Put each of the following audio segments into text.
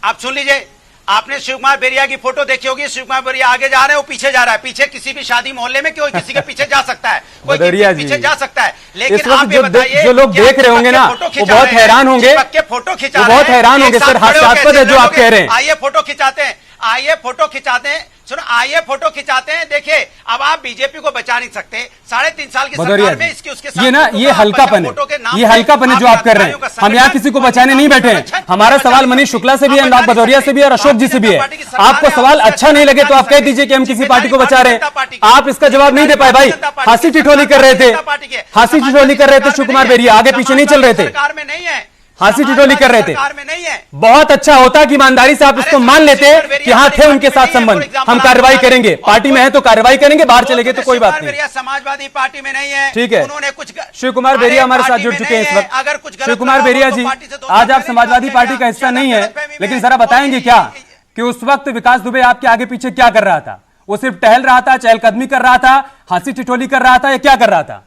आप सुन लीजिए, आपने शिव कुमार बेरिया की फोटो देखी होगी। शिव कुमार बेरिया आगे जा रहे हैं, वो पीछे जा रहा है। पीछे किसी भी शादी मोहल्ले में कोई किसी के पीछे जा सकता है, कोई पीछे जा सकता है। लेकिन आप ये बताइए, जो लोग देख रहे होंगे ना, वो बहुत हैरान होंगे, फोटो खिंचा, बहुत हैरान होंगे सर, हास्यास्पद है जो आप कह रहे हैं। आइए फोटो खिंचाते हैं, आइए फोटो खिंचाते हैं, सुनो, आइए फोटो खिंचाते हैं। देखिए, अब आप बीजेपी को बचा नहीं सकते। 3.5 साल की सरकार में इसकी उसके साथ ये ना, ये हल्कापन है, ये हल्कापन है जो आप कर रहे हैं। हम यहाँ किसी को बचाने नहीं बैठे हैं। हमारा सवाल मनीष शुक्ला से भी है, अनुराग भदौरिया से भी और अशोक जी से भी है। आपको सवाल अच्छा नहीं लगे तो आप कह दीजिए कि हम किसी पार्टी को बचा रहे हैं। आप इसका जवाब नहीं दे पाए भाई। हंसी ठिठोली कर रहे थे, हंसी ठिठोली कर रहे थे शिव कुमार बेरिया, आगे पीछे नहीं चल रहे थे, सरकार में नहीं है, हंसी ठिठोली कर रहे थे। बहुत अच्छा होता कि ईमानदारी से आप इसको मान लेते कि हाँ थे उनके साथ संबंध, हम कार्रवाई करेंगे, पार्टी में है तो कार्रवाई करेंगे, बाहर चले गए तो कोई बात नहीं। समाजवादी पार्टी में नहीं है, ठीक है। उन्होंने कुछ शिव कुमार बेरिया हमारे साथ जुड़ चुके हैं इस वक्त। शिव कुमार बेरिया जी, आज आप समाजवादी पार्टी का हिस्सा नहीं है, लेकिन जरा बताएंगे क्या कि उस वक्त विकास दुबे आपके आगे पीछे क्या कर रहा था? वो सिर्फ टहल रहा था, चहलकदमी कर रहा था, हंसी ठिठोली कर रहा था, या क्या कर रहा था?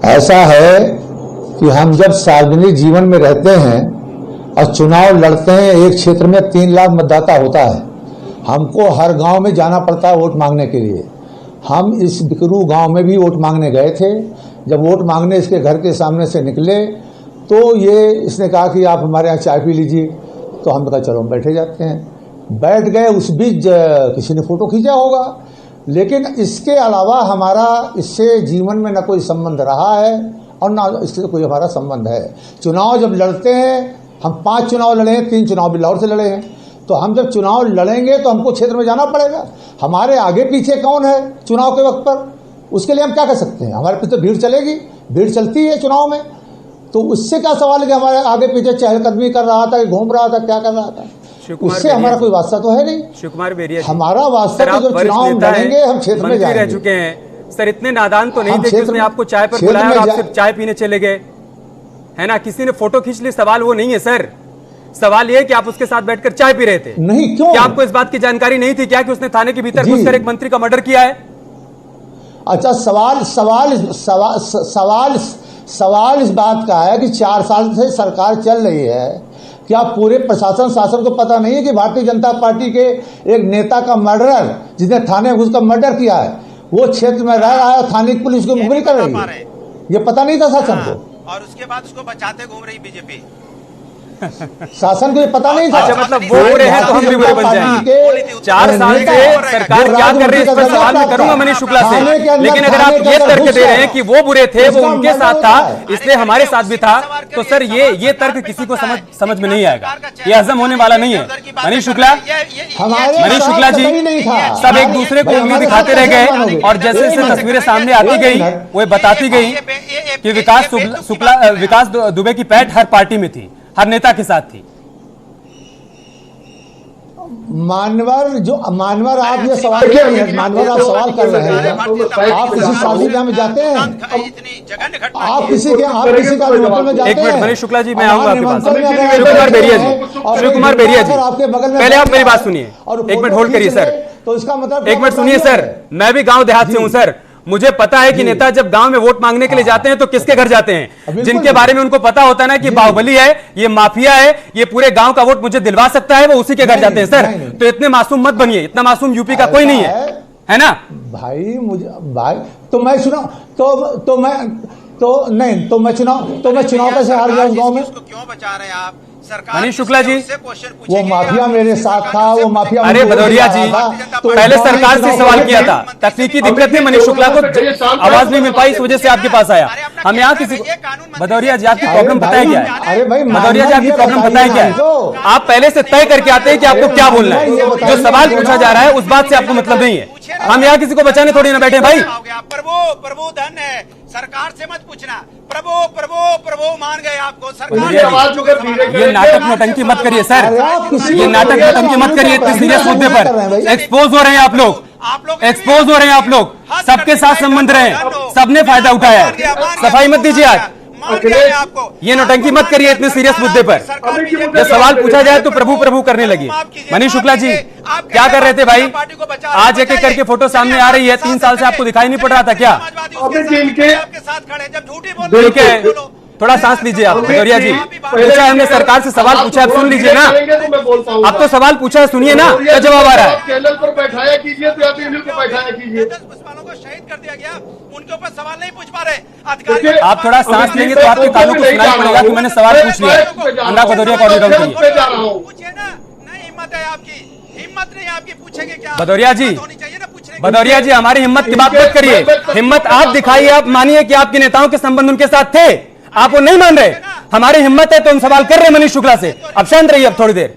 ऐसा है कि हम जब सार्वजनिक जीवन में रहते हैं और चुनाव लड़ते हैं, एक क्षेत्र में 3 लाख मतदाता होता है, हमको हर गांव में जाना पड़ता है वोट मांगने के लिए। हम इस बिकरू गांव में भी वोट मांगने गए थे। जब वोट मांगने इसके घर के सामने से निकले तो इसने कहा कि आप हमारे यहाँ चाय पी लीजिए। तो हम कहा चलो हम बैठे जाते हैं। बैठ गए, उस बीच किसी ने फोटो खींचा होगा, लेकिन इसके अलावा हमारा इससे जीवन में न कोई संबंध रहा है और ना इससे कोई हमारा संबंध है। चुनाव जब लड़ते हैं, हम 5 चुनाव लड़े हैं, 3 चुनाव बिल्लौर से लड़े हैं, तो हम जब चुनाव लड़ेंगे तो हमको क्षेत्र में जाना पड़ेगा। हमारे आगे पीछे कौन है चुनाव के वक्त पर, उसके लिए हम क्या कर सकते हैं? हमारे पीछे भीड़ चलेगी, भीड़ चलती है चुनाव में, तो उससे क्या सवाल है कि हमारे आगे पीछे चहलकदमी कर रहा था, घूम रहा था, क्या कर रहा था? उससे हमारा कोई वास्ता तो है नहीं। शिव कुमार बेरिया, हमारा वास्ता तो जब चुनाव लड़ेंगे हम क्षेत्र में जाएंगे। रह चुके हैं सर, इतने नादान तो नहीं थे कि उसने आपको चाय पर बुलाया और आप सिर्फ चाय पीने चले गए, है ना? किसी ने फोटो खींच ली, सवाल वो नहीं है सर। सवाल ये है कि आप उसके साथ बैठकर चाय पी रहे थे। नहीं, क्यों? क्या आपको इस बात की जानकारी नहीं थी क्या कि उसने थाने के भीतर घुसकर एक मंत्री का मर्डर किया है? अच्छा, सवाल इस बात का है कि 4 साल से सरकार चल रही है, क्या पूरे प्रशासन शासन को पता नहीं है कि भारतीय जनता पार्टी के एक नेता का मर्डर, जिसने थाने घुसकर मर्डर किया है, वो क्षेत्र में रह रहा है, स्थानीय पुलिस को मुखबिर कर रही है? ये पता नहीं था शासन को, और उसके बाद उसको बचाते घूम रही बीजेपी। शासन को ये पता नहीं था। अच्छा, मतलब वो बुरे हैं तो हम भी बुरे बन जाएंगे। 4 साल से सरकार क्या कर रही है, इस पर सवाल मैं करूंगा मनीष शुक्ला से, लेकिन अगर आप ये तर्क दे रहे हैं कि वो बुरे थे, वो उनके साथ था इसलिए हमारे साथ भी था, तो सर ये तर्क किसी को समझ में नहीं आएगा, ये हजम होने वाला नहीं है। मनीष शुक्ला जी, सब एक दूसरे को उंगली दिखाते रह गए और जैसे जैसे तस्वीरें सामने आती गई वो बताती गई कि विकास दुबे की पैठ हर पार्टी में थी, हर नेता के साथ थी। मानवर आप ये सवाल कर रहे हैं, मानवर आप सवाल कर रहे हैं। आप किसी शादी ब्याह में जाते हैं, आप किसी का होटल में जाते हैं? एक मिनट मनीष शुक्ला जी, मैं आऊंगा आपके पास। शिव कुमार बेरिया जी, शिव कुमार बेरिया जी, आपके बगल में पहले आप मेरी बात सुनिए, एक मिनट होल्ड करिए सर। तो इसका मतलब एक मिनट सुनिए सर, मैं भी गांव देहात से हूं सर, मुझे पता है कि नेता जब गांव में वोट मांगने के लिए जाते हैं तो किसके घर जाते हैं? जिनके बारे में उनको पता होता है ना कि बाहुबली है, ये माफिया है, ये पूरे गांव का वोट मुझे दिलवा सकता है, वो उसी के घर जाते हैं सर। तो इतने मासूम मत बनिए, इतना मासूम यूपी का कोई नहीं है ना भाई? तो मैं चुनाव मैं चुनाव कैसे हार गया उस गाँव में? क्यों बचा रहे हैं आप? मनीष शुक्ला जी, वो माफिया मेरे साथ था, वो माफिया। अरे भदौरिया जी, पहले सरकार से सवाल किया था, तकनीकी दिक्कत थी, मनीष शुक्ला को आवाज नहीं मिल पाई, इस वजह से आपके पास आया। हम यहाँ किसी भदौरिया जी, आपकी प्रॉब्लम पता है क्या है? अरे भाई भदौरिया जी, आपकी प्रॉब्लम पता है क्या है? आप पहले से तय करके आते हैं कि आपको क्या बोलना है, जो सवाल पूछा जा रहा है उस बात से आपको मतलब नहीं है। हम यहाँ किसी को बचाने थोड़ी ना बैठे भाई। प्रभु धन है, सरकार से मत पूछना। प्रभु मान गए आपको, सरकार। ये नाटक नौटंकी मत करिए सर, ये नाटक नौटंकी मत करिए इतने सीरियस मुद्दे पर। एक्सपोज हो रहे हैं आप लोग, एक्सपोज हो रहे हैं आप लोग, सबके साथ संबंध रहे, सबने फायदा उठाया, सफाई मत दीजिए आज। ये नौटंकी मत करिए इतने सीरियस मुद्दे पर। जब सवाल पूछा जाए तो प्रभु करने लगी। मनीष शुक्ला जी, क्या कर रहे थे भाई? आज एक एक करके फोटो सामने आ रही है, 3 साल से आपको दिखाई नहीं पड़ रहा था क्या? थोड़ा सांस लीजिए आप भदौरिया जी। पूछा हमने सरकार से सवाल पूछा, आप सुन लीजिए ना। आप तो सवाल पूछा है, सुनिए ना, क्या जवाब आ रहा है। कैनल पर बैठाया कीजिए तो आप इन्हीं को बैठाया कीजिए। 10 पुलिसवालों को शहीद कर दिया गया, उनके ऊपर सवाल नहीं पूछ पा रहे अधिकारी। आप थोड़ा सांस लेंगे तो आपके कानों को सुनाई पड़ेगा कि मैंने सवाल पूछ लिया। अनुराग भदौरिया को ऑडियो डाउन कीजिए। पूछिए ना, नहीं हिम्मत है आपकी, हिम्मत नहीं आपकी, पूछेंगे क्या भदौरिया जी, होनी चाहिए ना पूछने की। भदौरिया जी हमारी हिम्मत की बात मत करिए, हिम्मत आप दिखाइए। आप मानिए कि आपके नेताओं के संबंध उनके साथ थे, आप वो नहीं मान रहे। हमारी हिम्मत है तो हम सवाल कर रहे हैं मनीष शुक्ला से। अब शांत रहिए अब थोड़ी देर।